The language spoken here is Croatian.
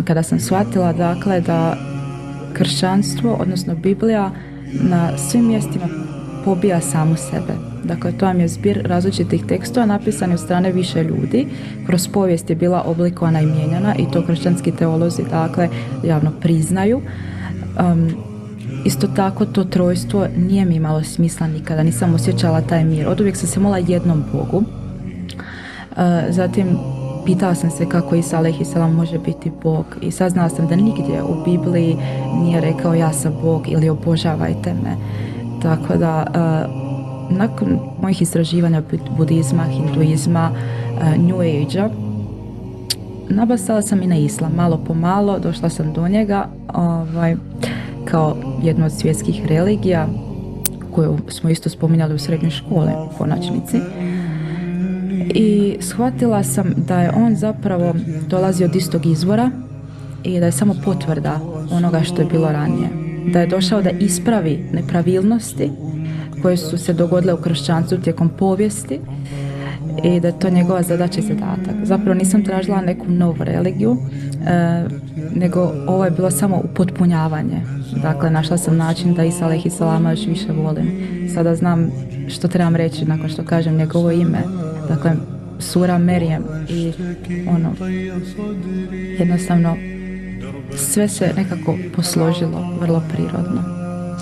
kada sam shvatila dakle da kršćanstvo, odnosno Biblija, na svim mjestima pobija samu sebe. Dakle, to vam je zbir različitih tekstova napisani od strane više ljudi. Kroz povijest je bila oblikovana i mijenjana i to kršćanski teolozi dakle javno priznaju. Isto tako to trojstvo nije mi imalo smisla nikada, nisam osjećala taj mir. Oduvijek sam se molila jednom Bogu. Zatim pitala sam se kako Isa alejhi selam može biti Bog i saznala sam da nigdje u Bibliji nije rekao ja sam Bog ili obožavajte me. Tako da nakon mojih istraživanja budizma, hinduizma, New Age-a, nabasala sam i na islam. Malo po malo došla sam do njega kao jednu od svjetskih religija koju smo isto spominjali u srednjoj školi u konačnici. I shvatila sam da je on zapravo dolazi od istog izvora i da je samo potvrda onoga što je bilo ranije. Da je došao da ispravi nepravilnosti koje su se dogodile u kršćanstvu tijekom povijesti i da je to njegova zadaća i zadatak. Zapravo nisam tražila neku novu religiju, nego ovo je bilo samo upotpunjavanje. Dakle, našla sam način da Isa alejhi selama još više volim. Sada znam što trebam reći nakon što kažem njegovo ime. Dakle, sura Merijem i jednostavno sve se nekako posložilo vrlo prirodno.